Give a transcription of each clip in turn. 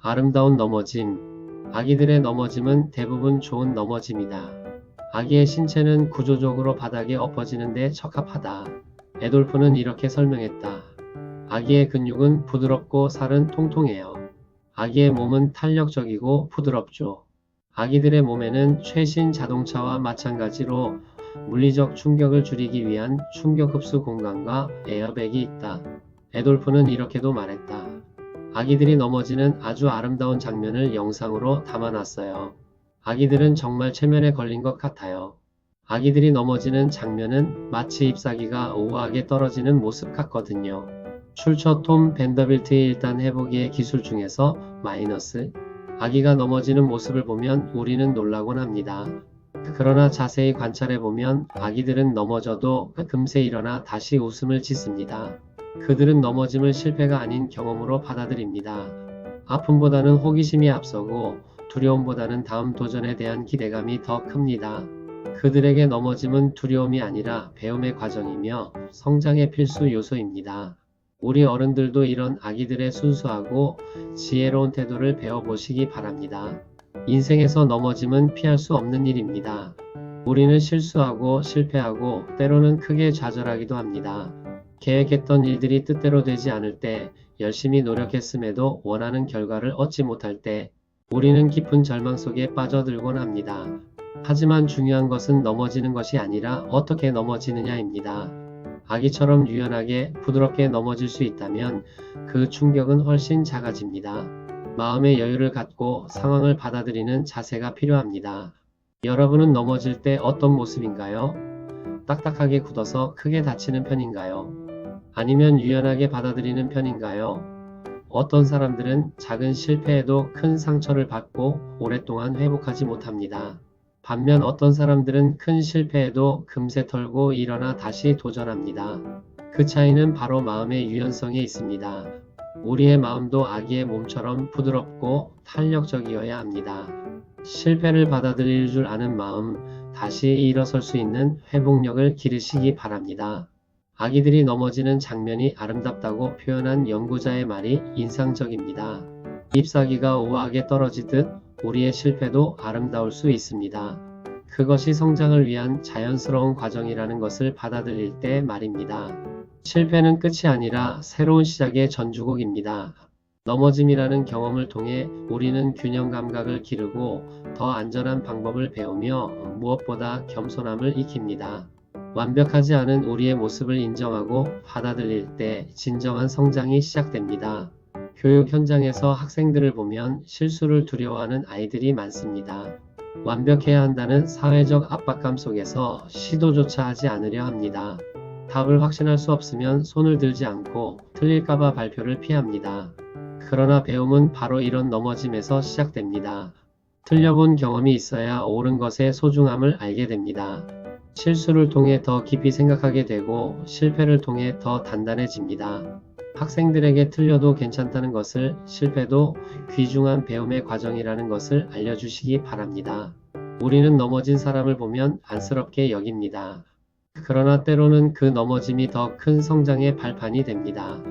아름다운 넘어짐. 아기들의 넘어짐은 대부분 좋은 넘어짐이다. 아기의 신체는 구조적으로 바닥에 엎어지는 데 적합하다. 에돌프는 이렇게 설명했다. 아기의 근육은 부드럽고 살은 통통해요. 아기의 몸은 탄력적이고 부드럽죠. 아기들의 몸에는 최신 자동차와 마찬가지로 물리적 충격을 줄이기 위한 충격 흡수 공간과 에어백이 있다. 에돌프는 이렇게도 말했다. 아기들이 넘어지는 아주 아름다운 장면을 영상으로 담아놨어요. 아기들은 정말 체면에 걸린 것 같아요. 아기들이 넘어지는 장면은 마치 잎사귀가 우아하게 떨어지는 모습 같거든요. 출처 톰 밴더빌트의 1단 회복기의 기술 중에서 마이너스. 아기가 넘어지는 모습을 보면 우리는 놀라곤 합니다. 그러나 자세히 관찰해보면 아기들은 넘어져도 금세 일어나 다시 웃음을 짓습니다. 그들은 넘어짐을 실패가 아닌 경험으로 받아들입니다. 아픔보다는 호기심이 앞서고 두려움보다는 다음 도전에 대한 기대감이 더 큽니다. 그들에게 넘어짐은 두려움이 아니라 배움의 과정이며 성장의 필수 요소입니다. 우리 어른들도 이런 아기들의 순수하고 지혜로운 태도를 배워보시기 바랍니다. 인생에서 넘어짐은 피할 수 없는 일입니다. 우리는 실수하고 실패하고 때로는 크게 좌절하기도 합니다. 계획했던 일들이 뜻대로 되지 않을 때, 열심히 노력했음에도 원하는 결과를 얻지 못할 때, 우리는 깊은 절망 속에 빠져들곤 합니다. 하지만 중요한 것은 넘어지는 것이 아니라 어떻게 넘어지느냐입니다. 아기처럼 유연하게 부드럽게 넘어질 수 있다면 그 충격은 훨씬 작아집니다. 마음의 여유를 갖고 상황을 받아들이는 자세가 필요합니다. 여러분은 넘어질 때 어떤 모습인가요? 딱딱하게 굳어서 크게 다치는 편인가요? 아니면 유연하게 받아들이는 편인가요? 어떤 사람들은 작은 실패에도 큰 상처를 받고 오랫동안 회복하지 못합니다. 반면 어떤 사람들은 큰 실패에도 금세 털고 일어나 다시 도전합니다. 그 차이는 바로 마음의 유연성에 있습니다. 우리의 마음도 아기의 몸처럼 부드럽고 탄력적이어야 합니다. 실패를 받아들일 줄 아는 마음, 다시 일어설 수 있는 회복력을 기르시기 바랍니다. 아기들이 넘어지는 장면이 아름답다고 표현한 연구자의 말이 인상적입니다. 잎사귀가 우아하게 떨어지듯 우리의 실패도 아름다울 수 있습니다. 그것이 성장을 위한 자연스러운 과정이라는 것을 받아들일 때 말입니다. 실패는 끝이 아니라 새로운 시작의 전주곡입니다. 넘어짐이라는 경험을 통해 우리는 균형 감각을 기르고 더 안전한 방법을 배우며 무엇보다 겸손함을 익힙니다. 완벽하지 않은 우리의 모습을 인정하고 받아들일 때 진정한 성장이 시작됩니다. 교육 현장에서 학생들을 보면 실수를 두려워하는 아이들이 많습니다. 완벽해야 한다는 사회적 압박감 속에서 시도조차 하지 않으려 합니다. 답을 확신할 수 없으면 손을 들지 않고 틀릴까봐 발표를 피합니다. 그러나 배움은 바로 이런 넘어짐에서 시작됩니다. 틀려본 경험이 있어야 옳은 것의 소중함을 알게 됩니다. 실수를 통해 더 깊이 생각하게 되고 실패를 통해 더 단단해집니다. 학생들에게 틀려도 괜찮다는 것을, 실패도 귀중한 배움의 과정이라는 것을 알려주시기 바랍니다. 우리는 넘어진 사람을 보면 안쓰럽게 여깁니다. 그러나 때로는 그 넘어짐이 더 큰 성장의 발판이 됩니다.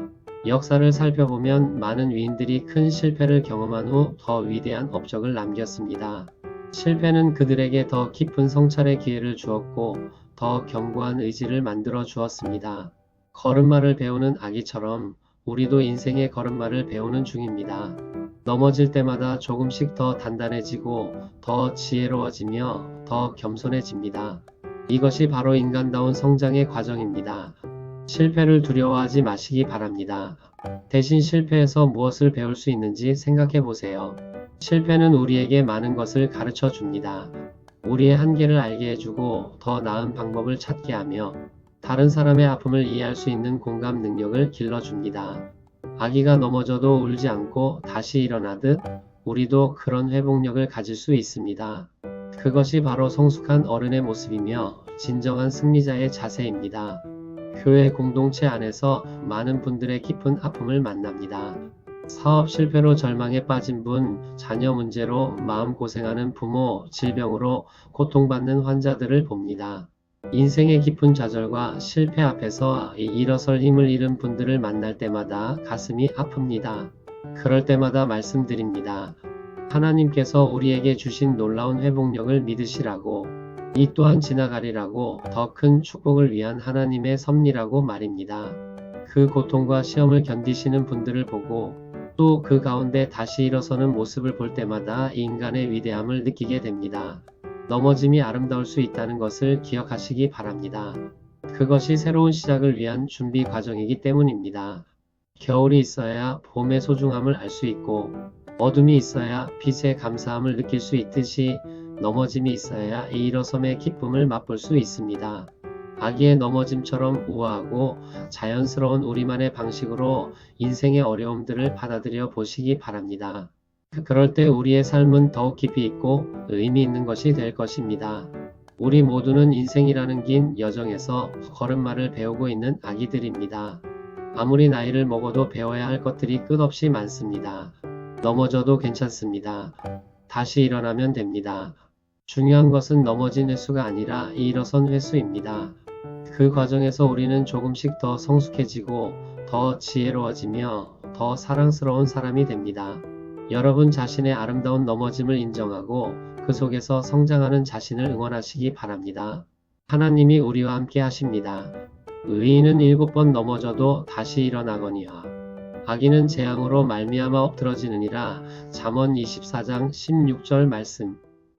역사를 살펴보면 많은 위인들이 큰 실패를 경험한 후 더 위대한 업적을 남겼습니다. 실패는 그들에게 더 깊은 성찰의 기회를 주었고 더 견고한 의지를 만들어 주었습니다. 걸음마를 배우는 아기처럼 우리도 인생의 걸음마를 배우는 중입니다. 넘어질 때마다 조금씩 더 단단해지고 더 지혜로워지며 더 겸손해집니다. 이것이 바로 인간다운 성장의 과정입니다. 실패를 두려워하지 마시기 바랍니다. 대신 실패에서 무엇을 배울 수 있는지 생각해 보세요. 실패는 우리에게 많은 것을 가르쳐 줍니다. 우리의 한계를 알게 해주고 더 나은 방법을 찾게 하며 다른 사람의 아픔을 이해할 수 있는 공감 능력을 길러줍니다. 아기가 넘어져도 울지 않고 다시 일어나듯 우리도 그런 회복력을 가질 수 있습니다. 그것이 바로 성숙한 어른의 모습이며 진정한 승리자의 자세입니다. 교회 공동체 안에서 많은 분들의 깊은 아픔을 만납니다. 사업 실패로 절망에 빠진 분, 자녀 문제로 마음고생하는 부모, 질병으로 고통받는 환자들을 봅니다. 인생의 깊은 좌절과 실패 앞에서 일어설 힘을 잃은 분들을 만날 때마다 가슴이 아픕니다. 그럴 때마다 말씀드립니다. 하나님께서 우리에게 주신 놀라운 회복력을 믿으시라고, 이 또한 지나가리라고, 더 큰 축복을 위한 하나님의 섭리라고 말입니다. 그 고통과 시험을 견디시는 분들을 보고 또 그 가운데 다시 일어서는 모습을 볼 때마다 인간의 위대함을 느끼게 됩니다. 넘어짐이 아름다울 수 있다는 것을 기억하시기 바랍니다. 그것이 새로운 시작을 위한 준비 과정이기 때문입니다. 겨울이 있어야 봄의 소중함을 알 수 있고, 어둠이 있어야 빛의 감사함을 느낄 수 있듯이 넘어짐이 있어야 이 일어섬의 기쁨을 맛볼 수 있습니다. 아기의 넘어짐처럼 우아하고 자연스러운 우리만의 방식으로 인생의 어려움들을 받아들여 보시기 바랍니다. 그럴 때 우리의 삶은 더욱 깊이 있고 의미 있는 것이 될 것입니다. 우리 모두는 인생이라는 긴 여정에서 걸음마를 배우고 있는 아기들입니다. 아무리 나이를 먹어도 배워야 할 것들이 끝없이 많습니다. 넘어져도 괜찮습니다. 다시 일어나면 됩니다. 중요한 것은 넘어진 횟수가 아니라 일어선 횟수입니다. 그 과정에서 우리는 조금씩 더 성숙해지고 더 지혜로워지며 더 사랑스러운 사람이 됩니다. 여러분 자신의 아름다운 넘어짐을 인정하고 그 속에서 성장하는 자신을 응원하시기 바랍니다. 하나님이 우리와 함께 하십니다. 의인은 7번 넘어져도 다시 일어나거니와 악인은 재앙으로 말미암아 엎드러지느니라. 잠언 24장 16절 말씀.